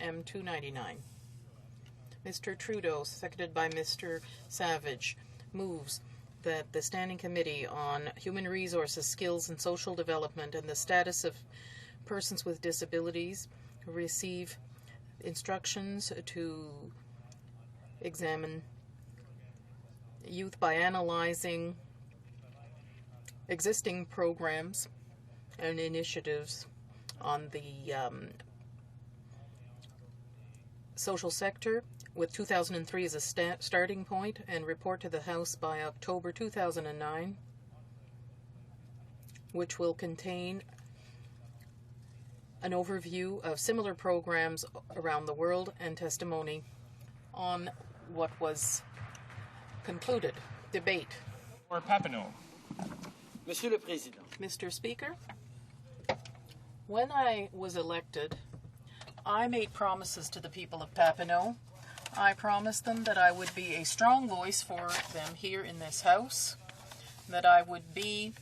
M299. Mr. Trudeau, seconded by Mr. Savage, moves that the Standing Committee on Human Resources, Skills and Social Development and the Status of Persons with Disabilities receive instructions to examine youth by analyzing existing programs and initiatives on the social sector, with 2003 as a starting point, and report to the House by October 2009, which will contain an overview of similar programs around the world and testimony on what was concluded. Debate. Or Papineau. Monsieur le Président. Mr. Speaker, when I was elected, I made promises to the people of Papineau. I promised them that I would be a strong voice for them here in this House, that I would be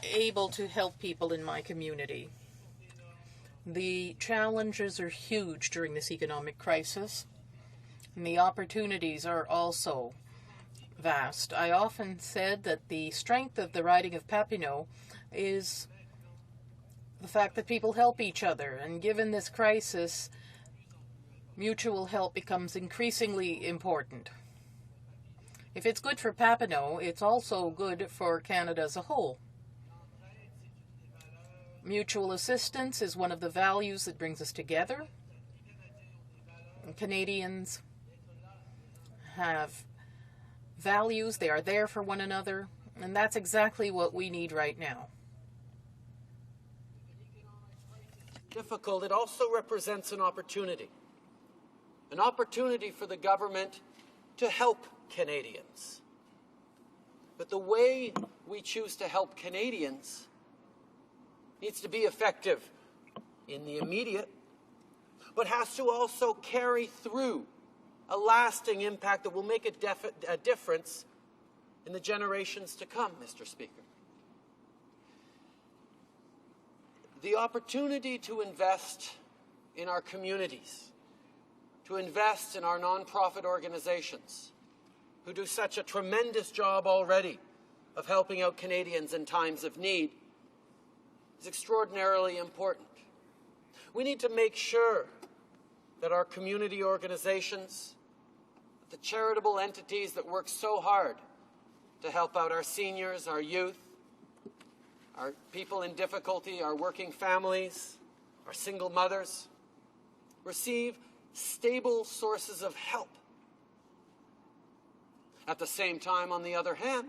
able to help people in my community. The challenges are huge during this economic crisis, and the opportunities are also vast. I often said that the strength of the riding of Papineau is the fact that people help each other, and given this crisis, mutual help becomes increasingly important. If it's good for Papineau, it's also good for Canada as a whole. Mutual assistance is one of the values that brings us together. Canadians have values, they are there for one another, and that's exactly what we need right now. Difficult, it also represents an opportunity for the government to help Canadians. But the way we choose to help Canadians needs to be effective in the immediate, but has to also carry through a lasting impact that will make a difference in the generations to come, Mr. Speaker. The opportunity to invest in our communities, to invest in our nonprofit organizations, who do such a tremendous job already of helping out Canadians in times of need, is extraordinarily important. We need to make sure that our community organizations, the charitable entities that work so hard to help out our seniors, our youth, our people in difficulty, our working families, our single mothers, receive stable sources of help. At the same time, on the other hand,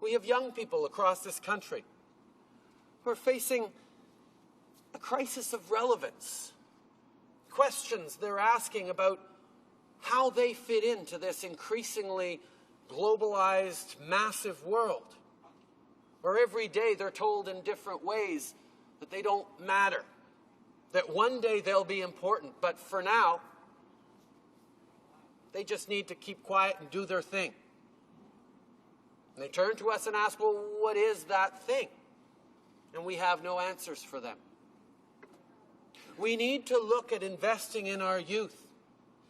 we have young people across this country who are facing a crisis of relevance. Questions they're asking about how they fit into this increasingly globalized, massive world, where every day they're told in different ways that they don't matter, that one day they'll be important, but for now, they just need to keep quiet and do their thing. And they turn to us and ask, well, what is that thing? And we have no answers for them. We need to look at investing in our youth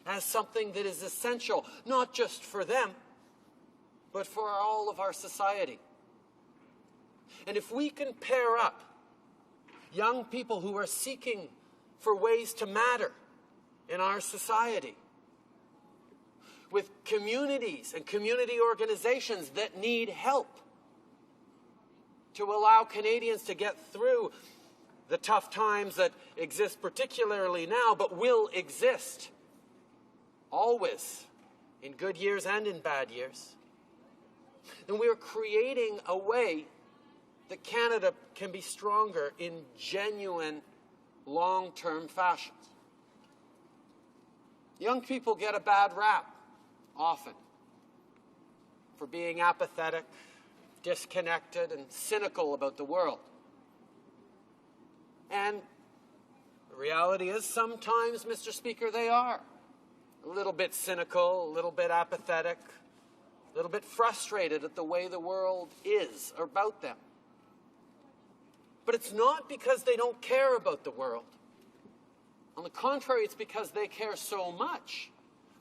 as something that is essential, not just for them, but for all of our society. And if we can pair up young people who are seeking for ways to matter in our society with communities and community organizations that need help to allow Canadians to get through the tough times that exist particularly now, but will exist always, in good years and in bad years, then we are creating a way that Canada can be stronger in genuine, long-term fashion. Young people get a bad rap, often, for being apathetic, disconnected, and cynical about the world. And the reality is, sometimes, Mr. Speaker, they are a little bit cynical, a little bit apathetic, a little bit frustrated at the way the world is about them. But it's not because they don't care about the world. On the contrary, it's because they care so much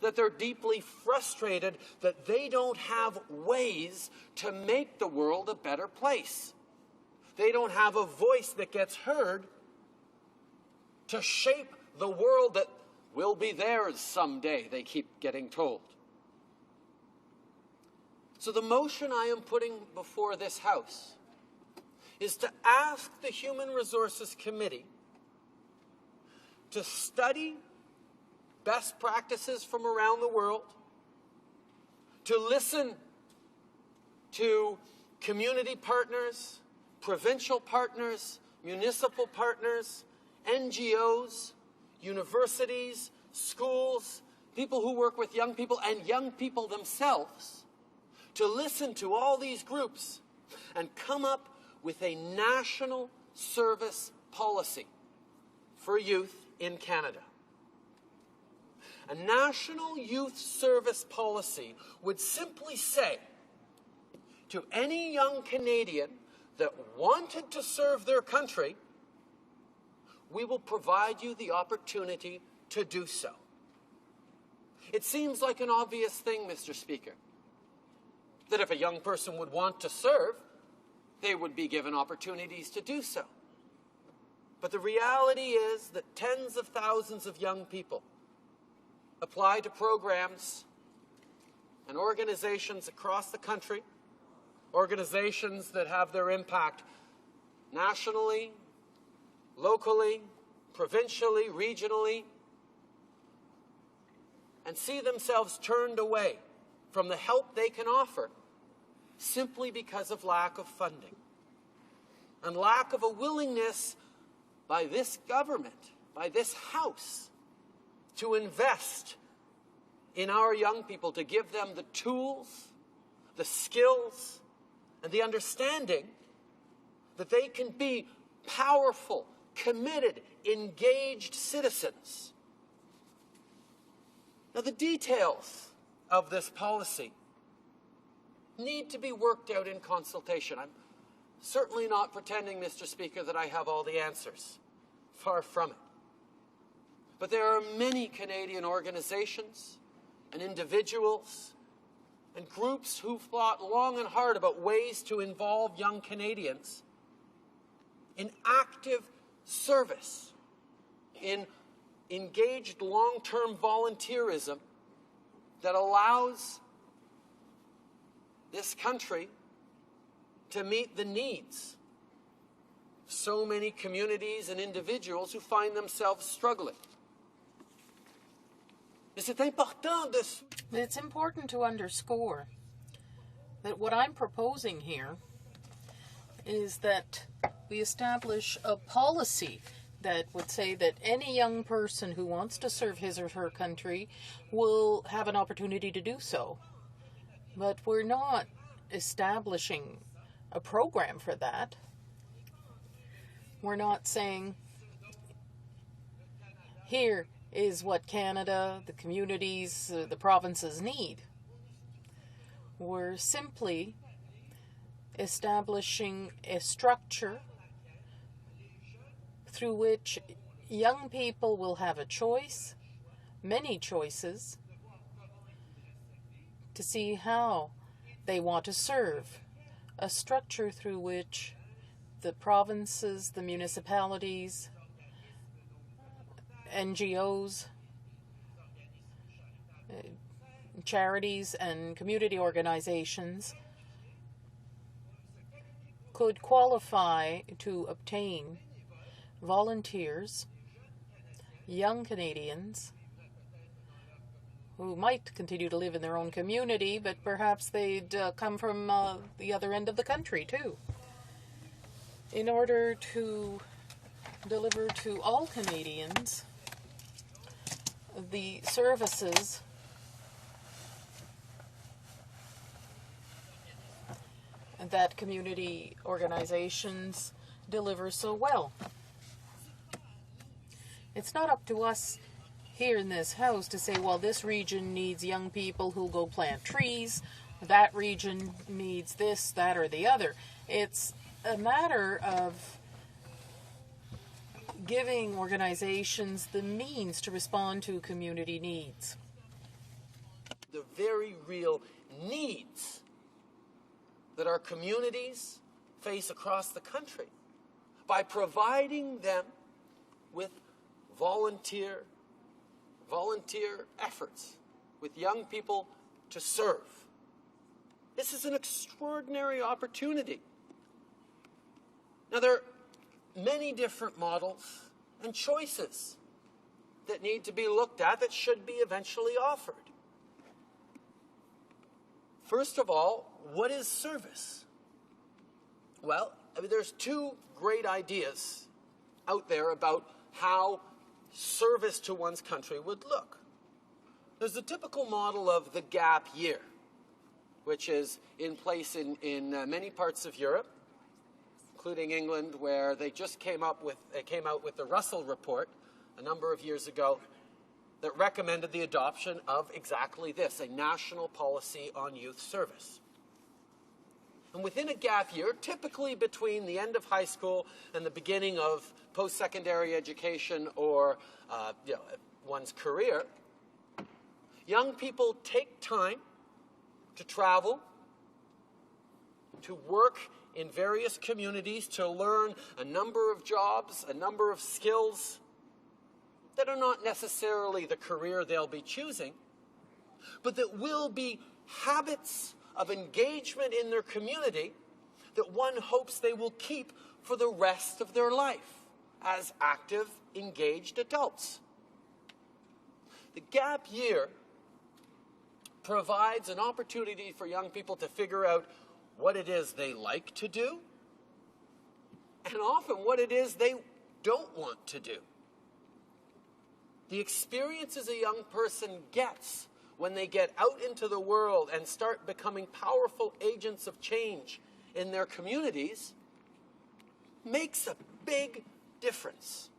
that they're deeply frustrated that they don't have ways to make the world a better place. They don't have a voice that gets heard to shape the world that will be theirs someday, they keep getting told. So the motion I am putting before this House is to ask the Human Resources Committee to study best practices from around the world, to listen to community partners, provincial partners, municipal partners, NGOs, universities, schools, people who work with young people, and young people themselves, to listen to all these groups and come up with a national service policy for youth in Canada. A national youth service policy would simply say to any young Canadian that wanted to serve their country, we will provide you the opportunity to do so. It seems like an obvious thing, Mr. Speaker, that if a young person would want to serve, they would be given opportunities to do so. But the reality is that tens of thousands of young people apply to programs and organizations across the country, organizations that have their impact nationally, locally, provincially, regionally, and see themselves turned away from the help they can offer simply because of lack of funding and lack of a willingness by this government, by this House, to invest in our young people, to give them the tools, the skills, and the understanding that they can be powerful, committed, engaged citizens. Now, the details of this policy need to be worked out in consultation. I'm certainly not pretending, Mr. Speaker, that I have all the answers. Far from it. But there are many Canadian organizations and individuals and groups who've thought long and hard about ways to involve young Canadians in active service, in engaged long-term volunteerism that allows this country to meet the needs of so many communities and individuals who find themselves struggling. It's important to underscore that what I'm proposing here is that we establish a policy that would say that any young person who wants to serve his or her country will have an opportunity to do so. But we're not establishing a program for that. We're not saying, here is what Canada, the communities, the provinces need. We're simply establishing a structure through which young people will have a choice, many choices, to see how they want to serve. A structure through which the provinces, the municipalities, NGOs, charities, and community organizations could qualify to obtain volunteers, young Canadians, who might continue to live in their own community, but perhaps they'd come from the other end of the country too, in order to deliver to all Canadians the services that community organizations deliver so well. It's not up to us here in this House to say, well, this region needs young people who'll go plant trees, that region needs this, that, or the other. It's a matter of giving organizations the means to respond to community needs. The very real needs that our communities face across the country by providing them with volunteer efforts, with young people to serve. This is an extraordinary opportunity. Now, there are many different models and choices that need to be looked at that should be eventually offered. First of all, what is service? Well, there's two great ideas out there about how service to one's country would look. There's the typical model of the gap year, which is in place in many parts of Europe, including England, where they just came out with the Russell Report a number of years ago that recommended the adoption of exactly this, a national policy on youth service. And within a gap year, typically between the end of high school and the beginning of post-secondary education or one's career, young people take time to travel, to work in various communities, to learn a number of jobs, a number of skills that are not necessarily the career they'll be choosing, but that will be habits of engagement in their community that one hopes they will keep for the rest of their life as active, engaged adults. The gap year provides an opportunity for young people to figure out what it is they like to do and often what it is they don't want to do. The experiences a young person gets when they get out into the world and start becoming powerful agents of change in their communities makes a big difference.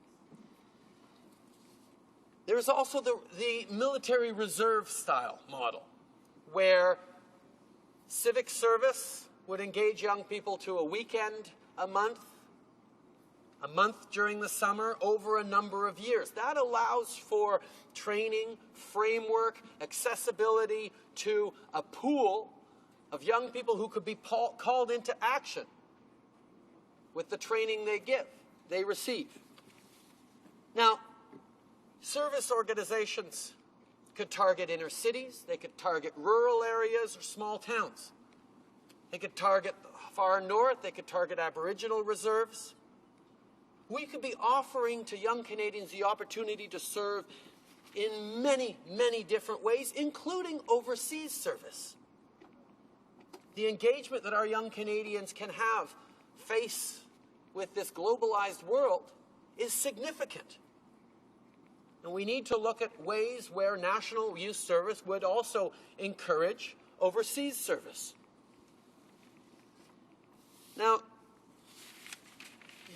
There's also the military reserve style model, where civic service would engage young people to a weekend a month during the summer, over a number of years. That allows for training, framework, accessibility to a pool of young people who could be called into action with the training they receive. Now, service organizations could target inner cities, they could target rural areas or small towns. They could target the far north, they could target Aboriginal reserves. We could be offering to young Canadians the opportunity to serve in many, many different ways, including overseas service. The engagement that our young Canadians can have face with this globalized world is significant. And we need to look at ways where national youth service would also encourage overseas service. Now,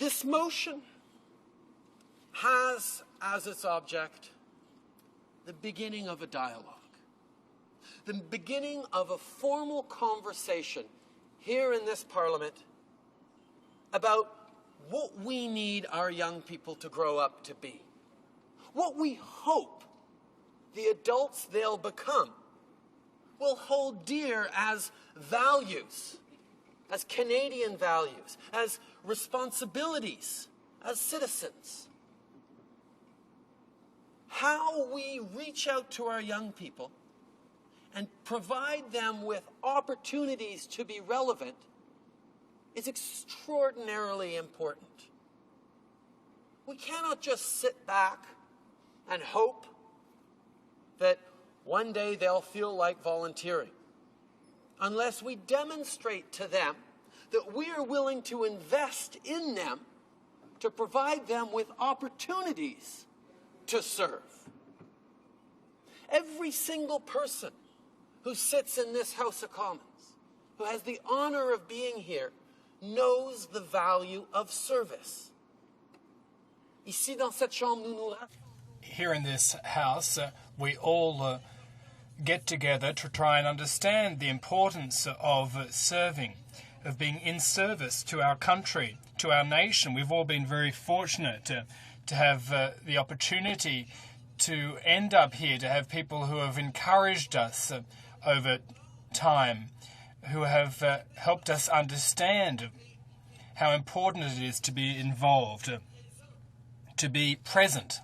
this motion has as its object the beginning of a dialogue, the beginning of a formal conversation here in this Parliament about what we need our young people to grow up to be, what we hope the adults they'll become will hold dear as values, as Canadian values, as responsibilities, as citizens. How we reach out to our young people and provide them with opportunities to be relevant is extraordinarily important. We cannot just sit back and hope that one day they'll feel like volunteering, unless we demonstrate to them that we are willing to invest in them to provide them with opportunities to serve. Every single person who sits in this House of Commons, who has the honor of being here, knows the value of service. Ici, dans cette chambre, nous nous Here in this house, we all get together to try and understand the importance of serving, of being in service to our country, to our nation. We've all been very fortunate to have the opportunity to end up here, to have people who have encouraged us over time, who have helped us understand how important it is to be involved, to be present.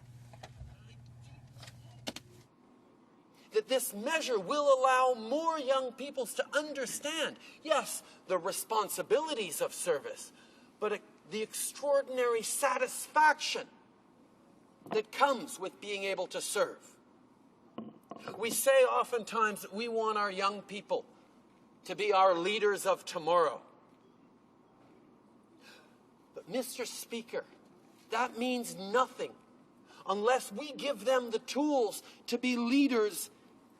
That this measure will allow more young people to understand, yes, the responsibilities of service, but the extraordinary satisfaction that comes with being able to serve. We say oftentimes that we want our young people to be our leaders of tomorrow. But Mr. Speaker, that means nothing unless we give them the tools to be leaders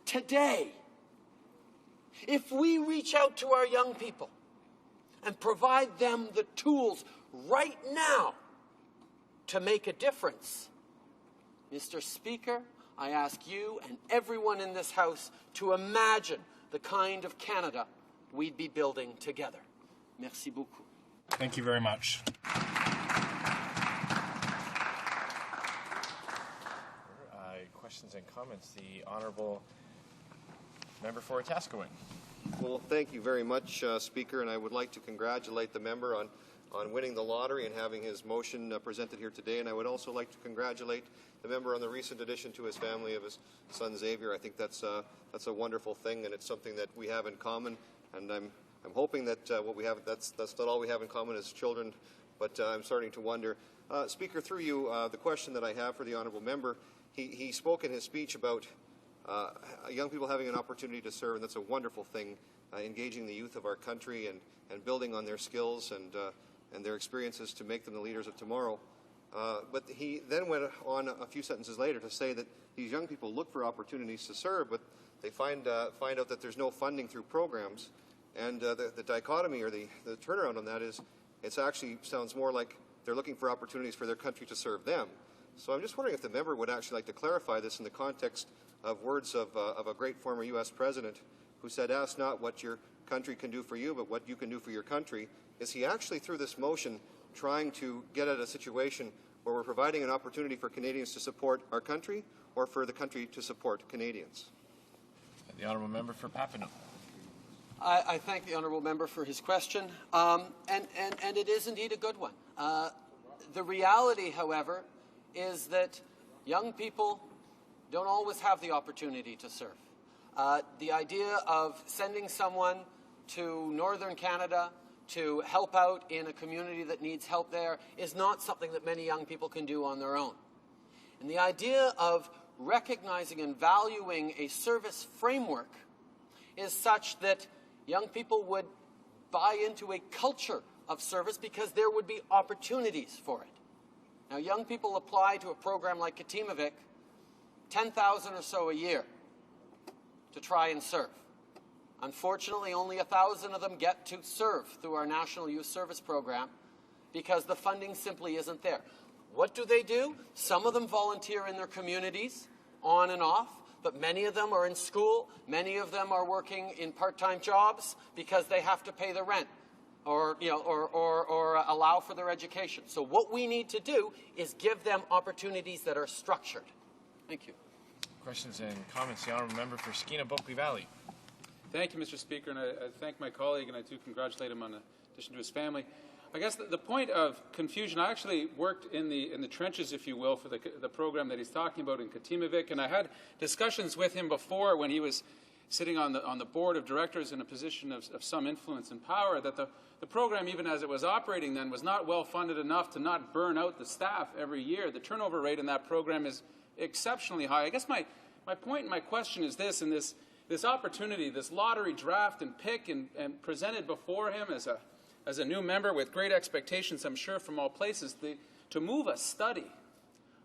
today. If we reach out to our young people and provide them the tools right now to make a difference, Mr. Speaker, I ask you and everyone in this House to imagine the kind of Canada we'd be building together. Merci beaucoup. Thank you very much. Questions and comments. The Honourable Member for Wetaskiwin. Well, thank you very much, Speaker, and I would like to congratulate the member on winning the lottery and having his motion presented here today. And I would also like to congratulate the member on the recent addition to his family of his son Xavier. I think that's a wonderful thing, and it's something that we have in common. And I'm hoping that what we have that's not all we have in common as children, but I'm starting to wonder. Speaker, through you, the question that I have for the honourable member. He spoke in his speech about young people having an opportunity to serve, and that's a wonderful thing, engaging the youth of our country and building on their skills and their experiences to make them the leaders of tomorrow. But he then went on a few sentences later to say that these young people look for opportunities to serve, but they find out that there's no funding through programs. And the dichotomy or the turnaround on that is it actually sounds more like they're looking for opportunities for their country to serve them. So I'm just wondering if the member would actually like to clarify this in the context of words of a great former U.S. president who said, "Ask not what your country can do for you, but what you can do for your country." Is he actually, through this motion, trying to get at a situation where we're providing an opportunity for Canadians to support our country or for the country to support Canadians? The Honourable Member for Papineau. I thank the Honourable Member for his question, and it is indeed a good one. The reality, however, is that young people don't always have the opportunity to serve. The idea of sending someone to Northern Canada to help out in a community that needs help there is not something that many young people can do on their own. And the idea of recognizing and valuing a service framework is such that young people would buy into a culture of service because there would be opportunities for it. Now, young people apply to a program like Katimavik, 10,000 or so a year to try and serve. Unfortunately, only 1,000 of them get to serve through our National Youth Service Program because the funding simply isn't there. What do? Some of them volunteer in their communities, on and off, but many of them are in school. Many of them are working in part-time jobs because they have to pay the rent or allow for their education. So what we need to do is give them opportunities that are structured. Thank you. Questions and comments. The Honourable Member for Skeena-Bulkley Valley. Thank you, Mr. Speaker, and I thank my colleague, and I do congratulate him on addition to his family. I guess the point of confusion, I actually worked in the trenches, if you will, for the program that he's talking about in Katimavik, and I had discussions with him before when he was sitting on the board of directors in a position of some influence and power, that the program, even as it was operating then, was not well funded enough to not burn out the staff every year. The turnover rate in that program is exceptionally high. I guess my point and my question is this, and this opportunity, this lottery draft and pick and presented before him as a new member with great expectations, I'm sure, from all places, to move a study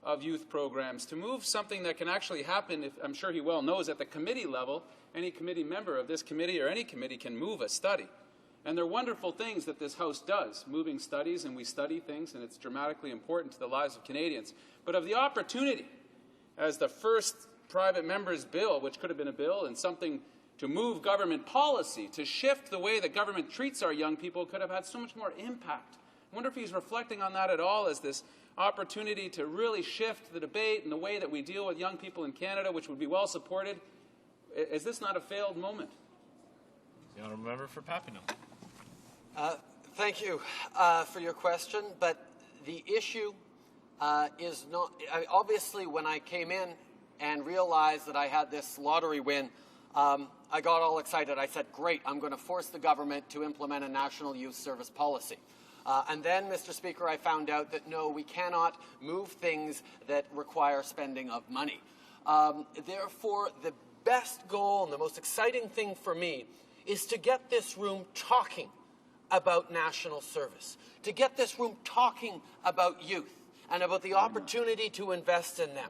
of youth programs, to move something that can actually happen, if I'm sure he well knows, at the committee level. Any committee member of this committee or any committee can move a study. And they're wonderful things that this House does, moving studies, and we study things, and it's dramatically important to the lives of Canadians. But of the opportunity, as the first private member's bill, which could have been a bill and something to move government policy, to shift the way that government treats our young people, could have had so much more impact. I wonder if he's reflecting on that at all as this opportunity to really shift the debate and the way that we deal with young people in Canada, which would be well supported. Is this not a failed moment? The honourable member for Papineau. Thank you for your question, but the issue is not... obviously, when I came in and realized that I had this lottery win, I got all excited. I said, great, I'm going to force the government to implement a national youth service policy. And then, Mr. Speaker, I found out that, no, we cannot move things that require spending of money. Therefore, the best goal and the most exciting thing for me is to get this room talking about national service, to get this room talking about youth and about the opportunity to invest in them,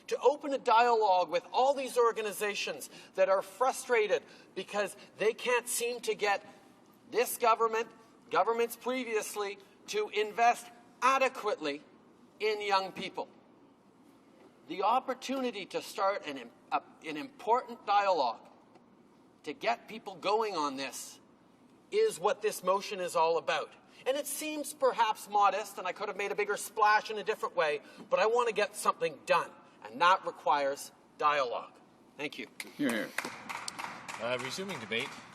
to open a dialogue with all these organizations that are frustrated because they can't seem to get this government, governments previously, to invest adequately in young people. The opportunity to start an important dialogue, to get people going on this, is what this motion is all about. And it seems perhaps modest, and I could have made a bigger splash in a different way, but I want to get something done, and that requires dialogue. Thank you. Here, here. Resuming debate,